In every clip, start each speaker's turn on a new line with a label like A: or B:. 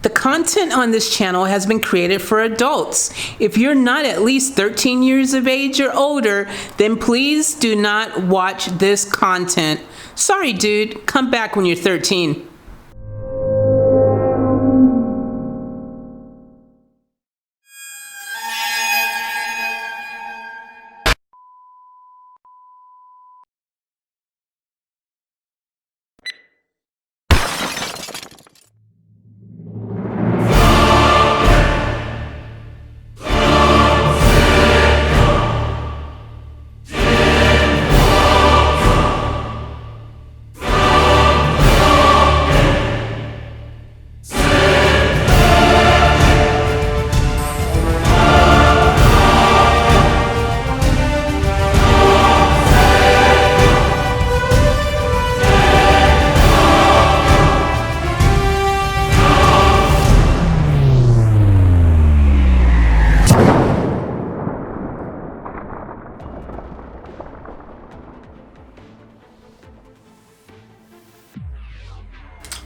A: The content on this channel has been created for adults. If you're not at least 13 years of age or older, then please do not watch this content. Sorry, dude. Come back when you're 13.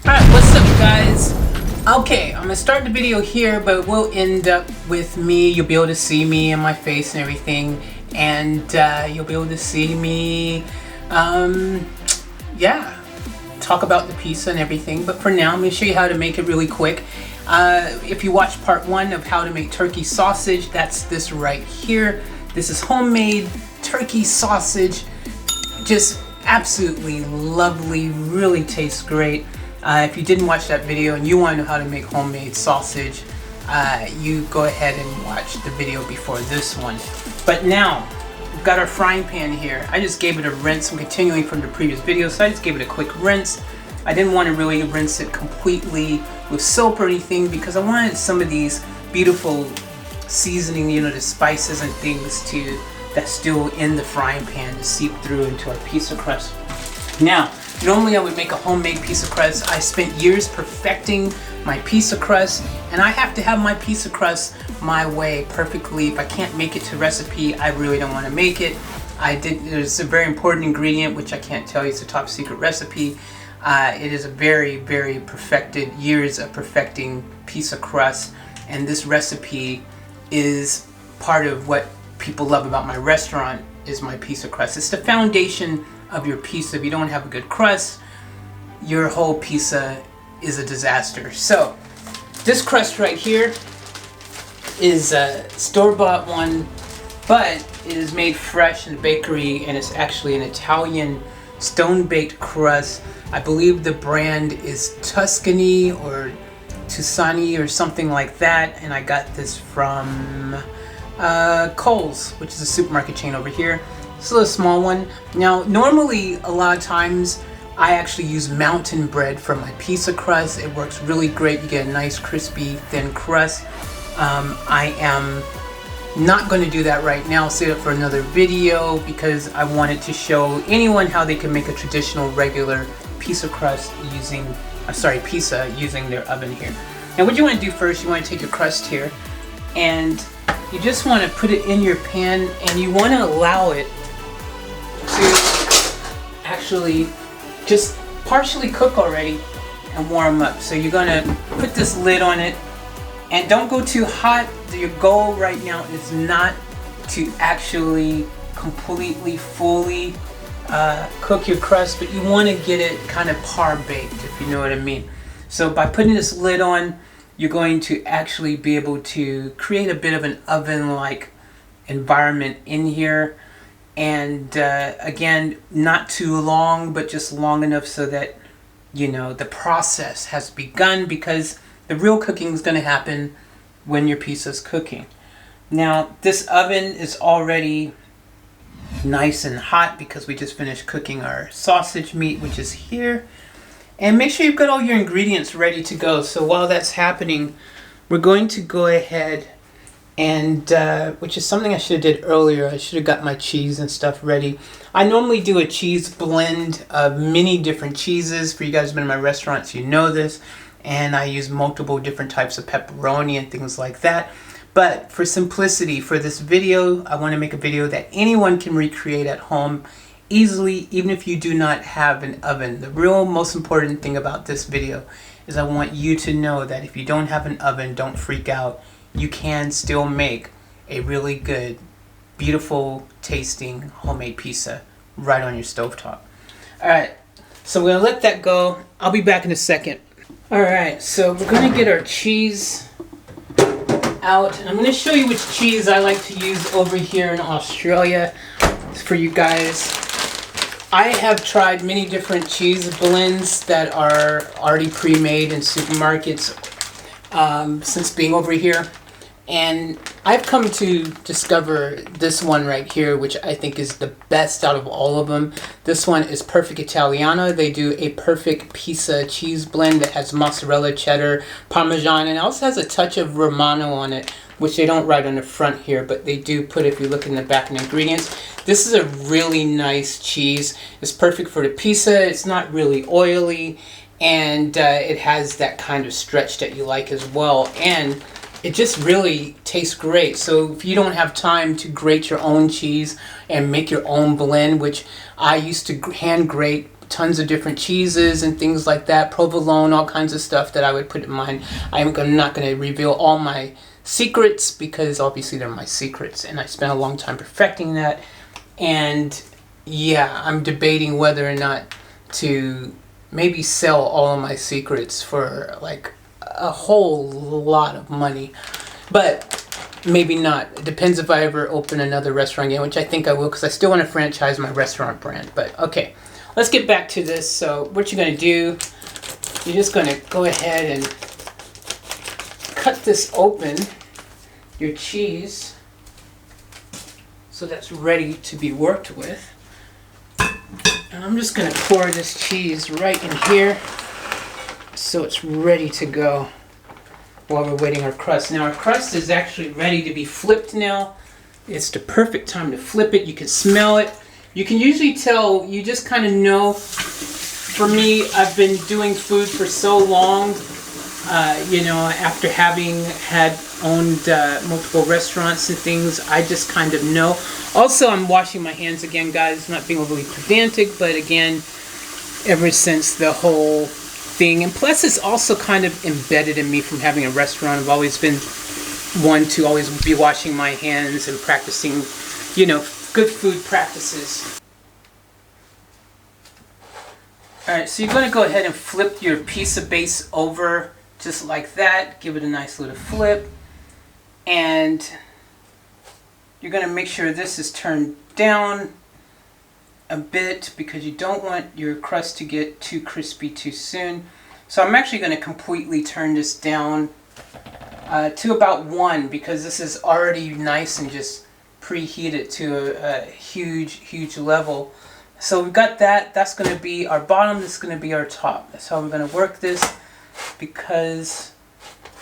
A: Alright, what's up guys? Okay, I'm gonna start the video here, but we'll end up with me. You'll be able to see me and my face and everything, and you'll be able to see me, yeah, talk about the pizza and everything. But for now, I'm gonna show you how to make it really quick. If you watched part 1 of how to make turkey sausage, that's this right here. This is homemade turkey sausage, just absolutely lovely, really tastes great. If you didn't watch that video and you want to know how to make homemade sausage, you go ahead and watch the video before this one. But now, we've got our frying pan here. I just gave it a rinse. I'm continuing from the previous video, so I just gave it a quick rinse. I didn't want to really rinse it completely with soap or anything because I wanted some of these beautiful seasoning, you know, the spices and things that's still in the frying pan to seep through into our pizza crust. Now, normally I would make a homemade pizza crust. I spent years perfecting my pizza crust, and I have to have my pizza crust my way perfectly. If I can't make it to recipe, I really don't want to make it. There's a very important ingredient, which I can't tell you, it's a top secret recipe. It is a very, very perfected, years of perfecting pizza crust, and this recipe is part of what people love about my restaurant is my pizza crust. It's the foundation of your pizza. If you don't have a good crust, your whole pizza is a disaster. So this crust right here is a store-bought one, but it is made fresh in the bakery, and it's actually an Italian stone-baked crust. I believe the brand is Tuscany or Tuscany or something like that, and I got this from Kohl's, which is a supermarket chain over here. It's a little small one. Now, normally, a lot of times, I actually use mountain bread for my pizza crust. It works really great. You get a nice, crispy, thin crust. I am not going to do that right now. I'll save it for another video because I wanted to show anyone how they can make a traditional, regular pizza crust using, pizza using their oven here. Now, what you want to do first, you want to take your crust here, and you just want to put it in your pan, and you want to allow it to actually just partially cook already and warm up. So you're gonna put this lid on it, and don't go too hot. Your goal right now is not to actually completely fully cook your crust, but you want to get it kind of par baked, if you know what I mean. So by putting this lid on, you're going to actually be able to create a bit of an oven-like environment in here. And again, not too long, but just long enough so that, you know, the process has begun, because the real cooking is going to happen when your pizza's cooking. Now, this oven is already nice and hot because we just finished cooking our sausage meat, which is here. And make sure you've got all your ingredients ready to go. So while that's happening, we're going to go ahead and which is something I should have did earlier. I should have got my cheese and stuff ready. I normally do a cheese blend of many different cheeses. For you guys who've been in my restaurants, you know this. And I use multiple different types of pepperoni and things like that. But for simplicity, for this video, I want to make a video that anyone can recreate at home easily, even if you do not have an oven. The real most important thing about this video is I want you to know that if you don't have an oven, don't freak out. You can still make a really good, beautiful tasting homemade pizza right on your stovetop. Alright, so we're going to let that go. I'll be back in a second. Alright, so we're going to get our cheese out. And I'm going to show you which cheese I like to use over here in Australia for you guys. I have tried many different cheese blends that are already pre-made in supermarkets since being over here. And I've come to discover this one right here, which I think is the best out of all of them. This one is Perfect Italiano. They do a perfect pizza cheese blend that has mozzarella, cheddar, parmesan, and it also has a touch of Romano on it, which they don't write on the front here, but they do put if you look in the back in the ingredients. This is a really nice cheese. It's perfect for the pizza. It's not really oily, and it has that kind of stretch that you like as well. And it just really tastes great. So if you don't have time to grate your own cheese and make your own blend, which I used to hand grate tons of different cheeses and things like that, provolone, all kinds of stuff that I would put in mine. I'm not going to reveal all my secrets because obviously they're my secrets, and I spent a long time perfecting that. And yeah, I'm debating whether or not to maybe sell all of my secrets for like a whole lot of money, but maybe not. It depends if I ever open another restaurant again, which I think I will, because I still want to franchise my restaurant brand. But okay, let's get back to this. So what you're going to do, you're just going to go ahead and cut this open, your cheese, so that's ready to be worked with. And I'm just going to pour this cheese right in here so it's ready to go while we're waiting our crust. Now our crust is actually ready to be flipped now. It's the perfect time to flip it. You can smell it. You can usually tell, you just kind of know. For me, I've been doing food for so long, you know, after having owned multiple restaurants and things, I just kind of know. Also, I'm washing my hands again, guys, not being overly pedantic, but again, ever since the whole thing, and plus it's also kind of embedded in me from having a restaurant. I've always been one to always be washing my hands and practicing, you know, good food practices. Alright, so you're going to go ahead and flip your pizza base over just like that. Give it a nice little flip. And you're going to make sure this is turned down a bit because you don't want your crust to get too crispy too soon. So I'm actually going to completely turn this down to about 1, because this is already nice and just preheated to a huge level. So we've got that. That's going to be our bottom. This is going to be our top. That's how we're going to work this, because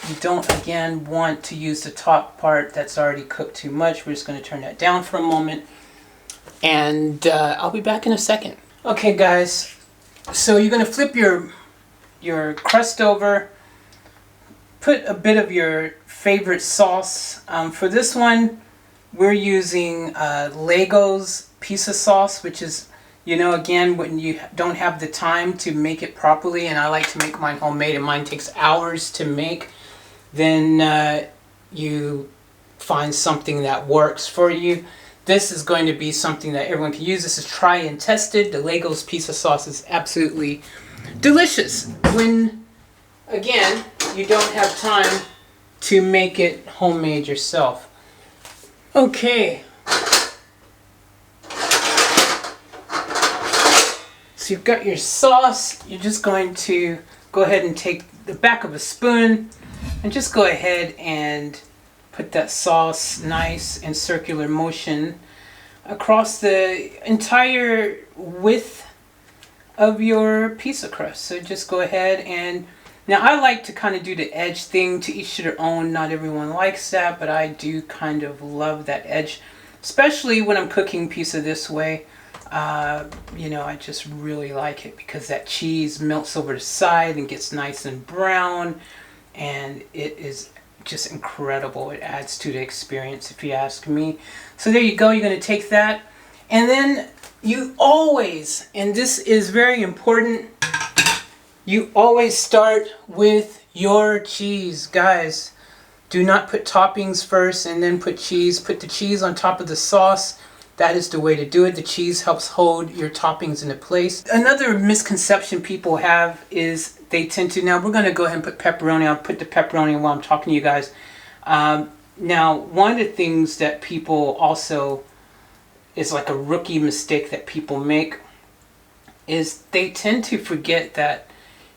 A: you don't, again, want to use the top part that's already cooked too much. We're just going to turn that down for a moment, and I'll be back in a second. Okay, guys, so you're going to flip your crust over, put a bit of your favorite sauce. For this one, we're using Lego's pizza sauce, which is, you know, again, when you don't have the time to make it properly, and I like to make mine homemade, and mine takes hours to make, then you find something that works for you. This is going to be something that everyone can use. This is try and tested. The Lego's pizza sauce is absolutely delicious when, again, you don't have time to make it homemade yourself. Okay. So you've got your sauce. You're just going to go ahead and take the back of a spoon and just go ahead and put that sauce nice in circular motion across the entire width of your pizza crust. So just go ahead and, now I like to kind of do the edge thing, to each to their own. Not everyone likes that, but I do kind of love that edge, especially when I'm cooking pizza this way. You know, I just really like it because that cheese melts over the side and gets nice and brown, and it is just incredible. It adds to the experience, if you ask me. So there you go. You're going to take that, and then you always, and this is very important, You always start with your cheese, guys. Do not put toppings first and then put cheese. Put the cheese on top of the sauce. That is the way to do it. The cheese helps hold your toppings into place. Another misconception people have is they tend to, now we're going to go ahead and put pepperoni. I'll put the pepperoni while I'm talking to you guys. Now, one of the things that people also, is like a rookie mistake that people make, is they tend to forget that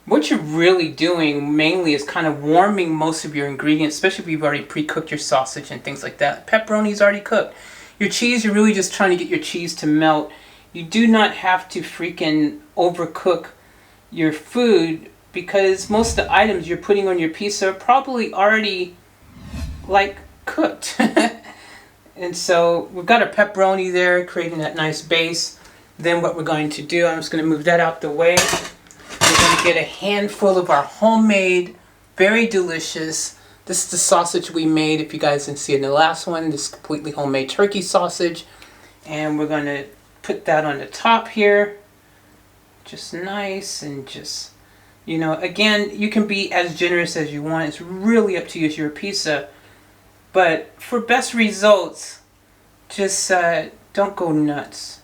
A: what you're really doing mainly is kind of warming most of your ingredients, especially if you've already pre-cooked your sausage and things like that. Pepperoni's already cooked. Your cheese, you're really just trying to get your cheese to melt. You do not have to freaking overcook your food, because most of the items you're putting on your pizza are probably already like cooked. And so we've got our pepperoni there, creating that nice base. Then what we're going to do, I'm just going to move that out the way. We're going to get a handful of our homemade, very delicious, this is the sausage we made, if you guys didn't see it in the last one, this completely homemade turkey sausage. And we're going to put that on the top here. Just nice and just, you know, again, you can be as generous as you want. It's really up to you, it's your pizza. But for best results, just don't go nuts.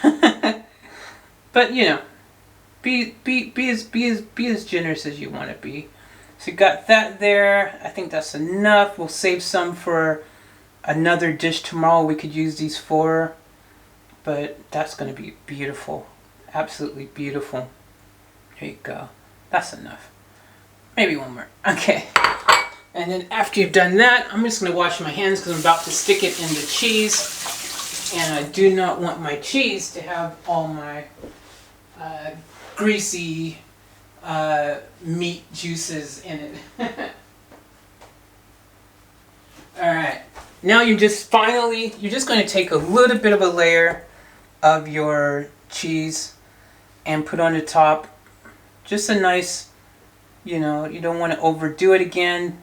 A: But you know, be as generous as you want to be. So you got that there. I think that's enough. We'll save some for another dish tomorrow we could use these for. But that's going to be beautiful. Absolutely beautiful. There you go. That's enough. Maybe one more. Okay. And then after you've done that, I'm just going to wash my hands because I'm about to stick it in the cheese. And I do not want my cheese to have all my greasy meat juices in it. Alright, now you're just going to take a little bit of a layer of your cheese and put on the top. Just a nice, you know, you don't want to overdo it again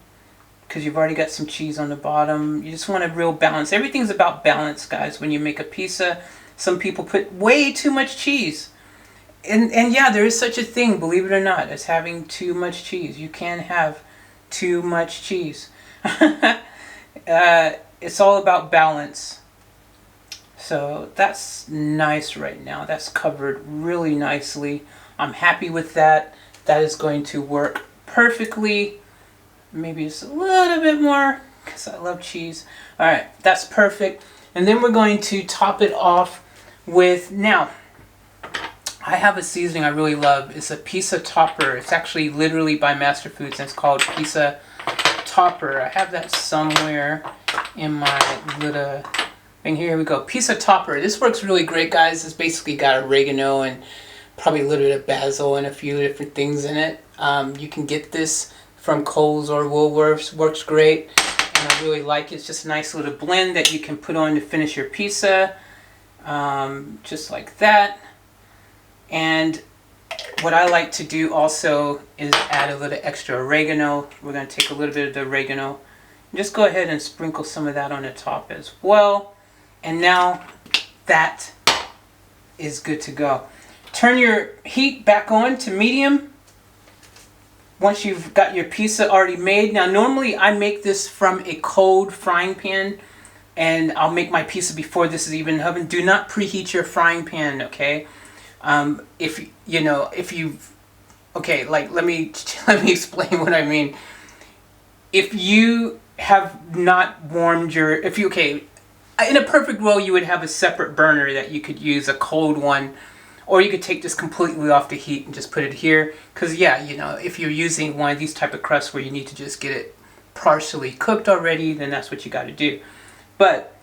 A: because you've already got some cheese on the bottom. You just want a real balance. Everything's about balance, guys, when you make a pizza. Some people put way too much cheese. And yeah, there is such a thing, believe it or not, as having too much cheese. You can have too much cheese. It's all about balance. So that's nice right now. That's covered really nicely. I'm happy with that. That is going to work perfectly. Maybe just a little bit more because I love cheese. Alright, that's perfect. And then we're going to top it off with, now, I have a seasoning I really love. It's a pizza topper. It's actually literally by Master Foods, and it's called pizza topper. I have that somewhere in my little thing. Here we go. Pizza topper. This works really great, guys. It's basically got oregano and probably a little bit of basil and a few different things in it. You can get this from Kohl's or Woolworths. Works great. And I really like it. It's just a nice little blend that you can put on to finish your pizza. Just like that. And what I like to do also is add a little extra oregano. We're going to take a little bit of the oregano and just go ahead and sprinkle some of that on the top as well. And now that is good to go. Turn your heat back on to medium once you've got your pizza already made. Now normally I make this from a cold frying pan, and I'll make my pizza before this is even in the oven. Do not preheat your frying pan, okay? Okay, like let me explain what I mean. If you have not warmed your, in a perfect world you would have a separate burner that you could use, a cold one, or you could take this completely off the heat and just put it here. Because yeah, you know, if you're using one of these type of crusts where you need to just get it partially cooked already, then that's what you got to do. But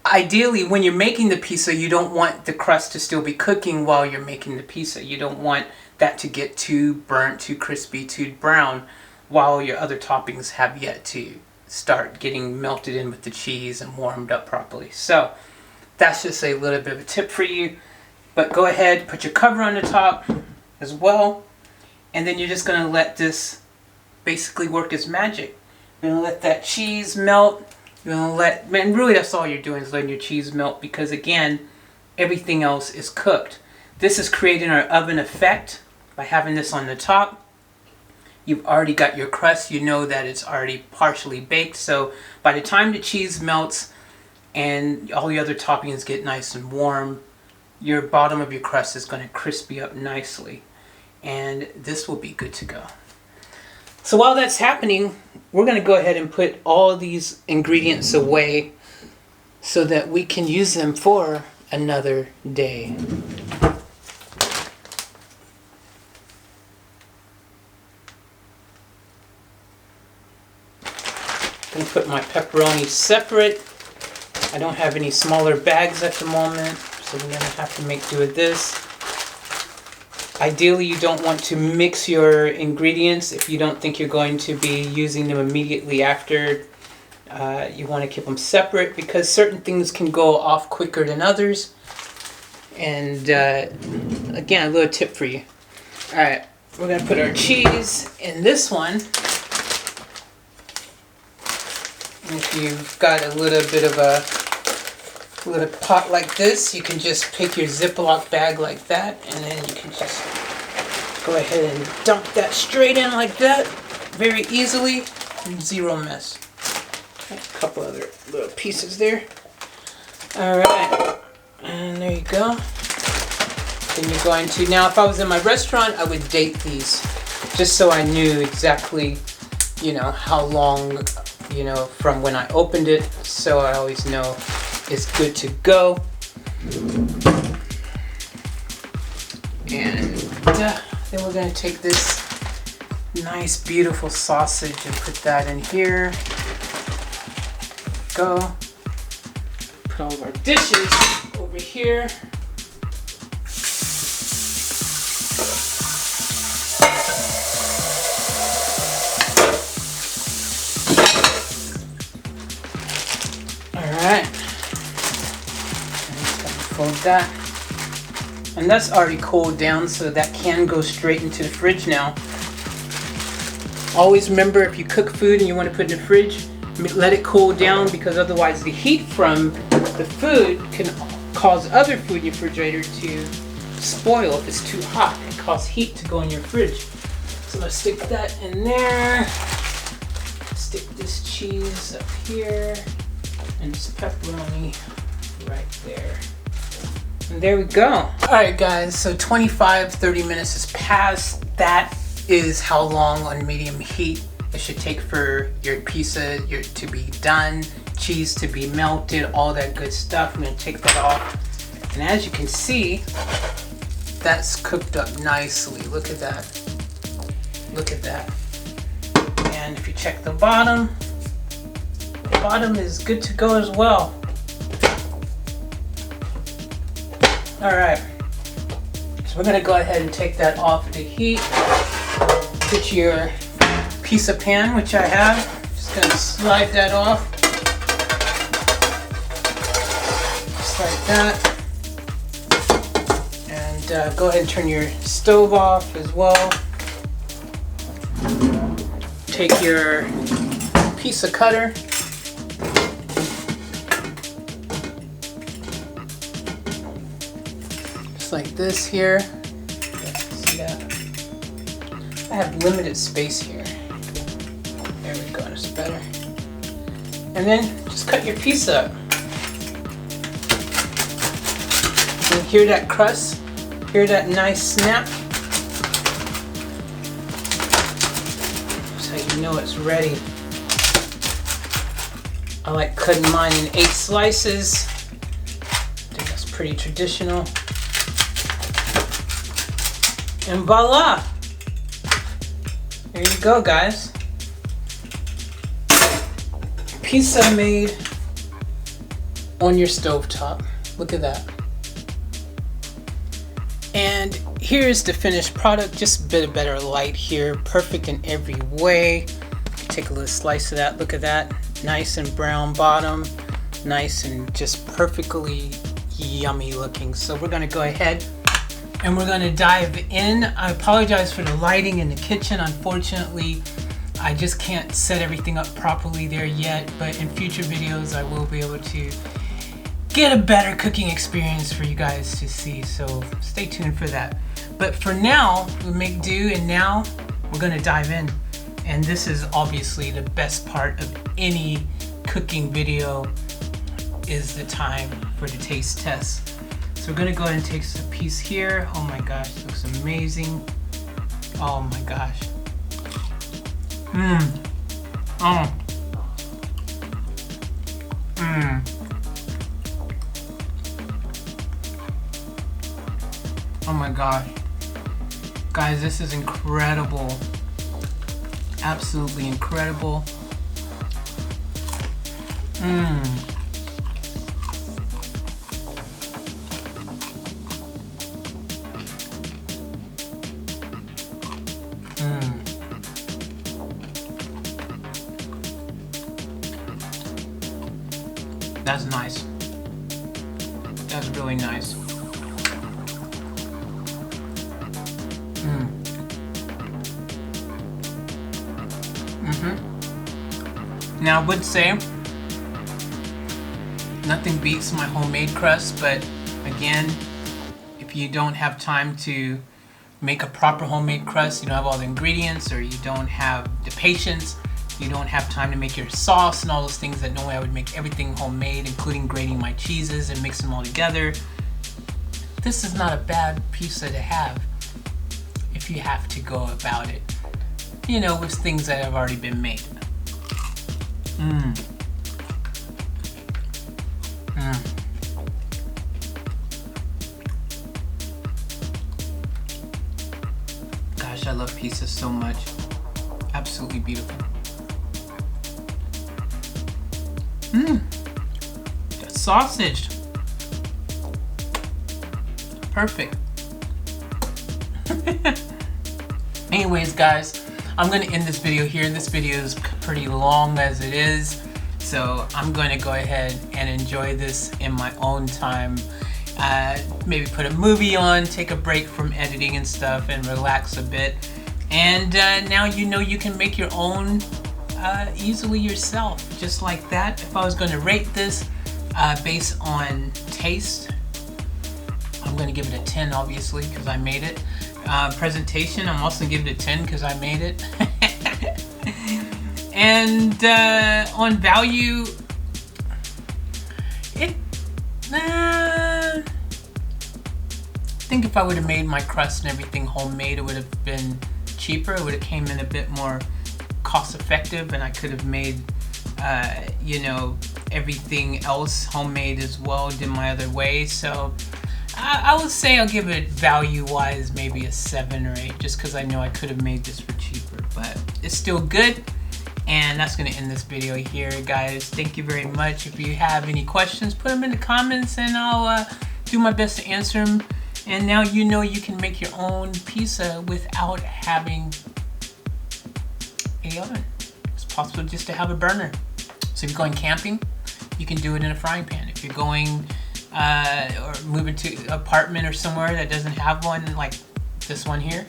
A: ideally, when you're making the pizza, you don't want the crust to still be cooking while you're making the pizza. You don't want that to get too burnt, too crispy, too brown, while your other toppings have yet to start getting melted in with the cheese and warmed up properly. So that's just a little bit of a tip for you. But go ahead, put your cover on the top as well. And then you're just going to let this basically work as magic. You're going to let that cheese melt. You're going to let, man, really that's all you're doing is letting your cheese melt, because again, everything else is cooked. This is creating our oven effect. by having this on the top, you've already got your crust. You know that it's already partially baked. So by the time the cheese melts and all the other toppings get nice and warm, your bottom of your crust is going to crispy up nicely. And this will be good to go. So while that's happening, we're going to go ahead and put all these ingredients away so that we can use them for another day. I'm going to put my pepperoni separate. I don't have any smaller bags at the moment, so we're going to have to make do with this. Ideally, you don't want to mix your ingredients if you don't think you're going to be using them immediately after. You want to keep them separate because certain things can go off quicker than others. And again, a little tip for you. Alright, we're going to put our cheese in this one. If you've got a little bit of a little pot like this, you can just pick your Ziploc bag like that, and then you can just go ahead and dump that straight in like that, very easily, and zero mess. A couple other little pieces there. Alright, and there you go. Then you're going to, now if I was in my restaurant, I would date these, just so I knew exactly, you know, how long, you know, from when I opened it, so I always know it's good to go. And then we're going to take this nice beautiful sausage and put that in here. Go. Put all of our dishes over here. Alright. Fold that. And that's already cooled down, so that can go straight into the fridge now. Always remember, if you cook food and you want to put it in the fridge, let it cool down, because otherwise the heat from the food can cause other food in your refrigerator to spoil if it's too hot. It causes heat to go in your fridge. So let's stick that in there. Stick this cheese up here. And this pepperoni right there. And there we go. Alright guys, so 25-30 minutes has passed. That is how long on medium heat it should take for your pizza to be done, cheese to be melted, all that good stuff. I'm going to take that off. And as you can see, that's cooked up nicely. Look at that. Look at that. And if you check the bottom is good to go as well. Alright, so we're going to go ahead and take that off the heat. Get your pizza pan, which I have. Just going to slide that off. Just like that. And go ahead and turn your stove off as well. Take your pizza cutter. Like this here. See that? I have limited space here. There we go, that's better. And then just cut your pizza up. You hear that crust? Hear that nice snap? That's how you know it's ready. I like cutting mine in 8 slices. I think that's pretty traditional. And voila! There you go, guys. Pizza made on your stovetop. Look at that. And here's the finished product. Just a bit of better light here. Perfect in every way. Take a little slice of that. Look at that. Nice and brown bottom. Nice and just perfectly yummy looking. So we're going to go ahead and we're going to dive in. I apologize for the lighting in the kitchen. Unfortunately, I just can't set everything up properly there yet, but in future videos I will be able to get a better cooking experience for you guys to see, so stay tuned for that. But for now, we make do, and now we're gonna dive in. And this is obviously the best part of any cooking video, is the time for the taste test. So we're gonna go ahead and taste a piece here. Oh my gosh, it looks amazing. Oh my gosh. Oh. Oh my gosh. Guys, this is incredible. Absolutely incredible. That's nice. That's really nice. Now I would say nothing beats my homemade crust, but again, if you don't have time to make a proper homemade crust, you don't have all the ingredients, or you don't have the patience, you don't have time to make your sauce and all those things that normally I would make everything homemade, including grating my cheeses and mix them all together. This is not a bad pizza to have if you have to go about it, you know, with things that have already been made. Gosh, I love pizza so much. Absolutely beautiful. That's sausage. Perfect. Anyways, guys, I'm gonna end this video here. This video is pretty long as it is, so I'm gonna go ahead and enjoy this in my own time. Maybe put a movie on, take a break from editing and stuff, and relax a bit. And now you know you can make your own easily yourself, just like that. If I was gonna rate this based on taste, I'm gonna give it a 10, obviously, because I made it. Presentation, I'm also gonna give it a 10 because I made it. And on value, I think if I would have made my crust and everything homemade, it would have been cheaper. It would have came in a bit more cost effective, and I could have made you know, everything else homemade as well, did my other way. So I would say I'll give it value wise maybe a 7 or 8, just because I know I could have made this for cheaper, but it's still good. And that's going to end this video here, guys. Thank you very much. If you have any questions, put them in the comments and I'll do my best to answer them. And now you know you can make your own pizza without having a oven. It's possible just to have a burner. So if you're going camping, you can do it in a frying pan. If you're going or moving to an apartment or somewhere that doesn't have one like this one here,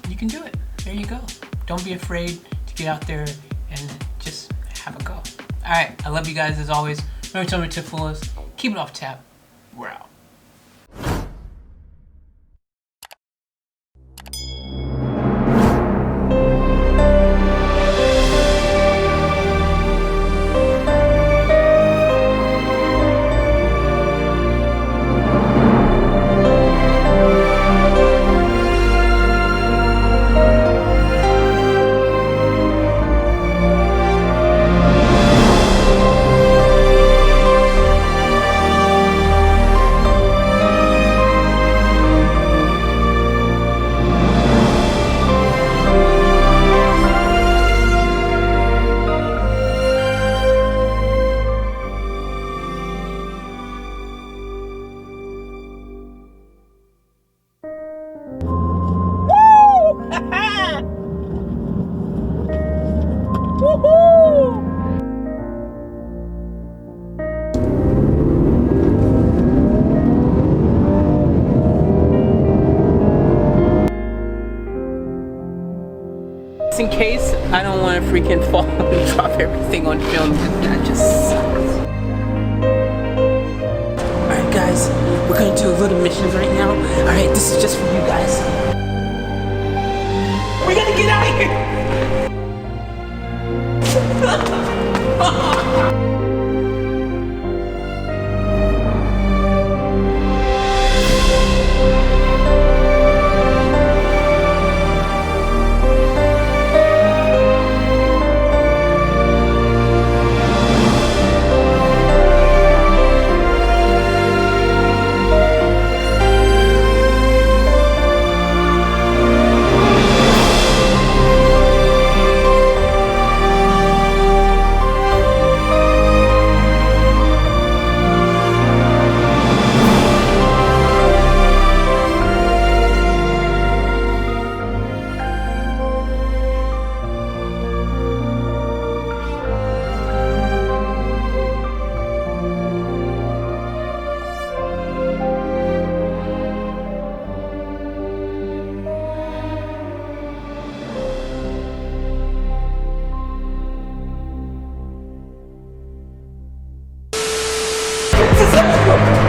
A: you can do it. There you go. Don't be afraid to get out there and just have a go. All right, I love you guys as always. Remember to tell me to fullest. Keep it off tap. We're out. In case I don't want to freaking fall and drop everything on film, that just sucks. Alright guys, guys. We're gonna do a little mission right now. All right, this is just for you guys. We're gonna get out of here.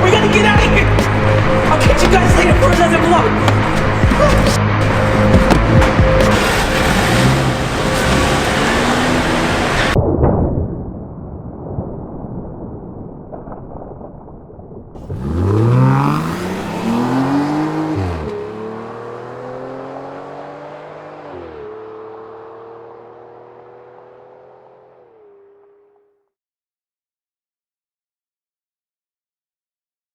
A: We gotta get out of here! I'll catch you guys later for another vlog!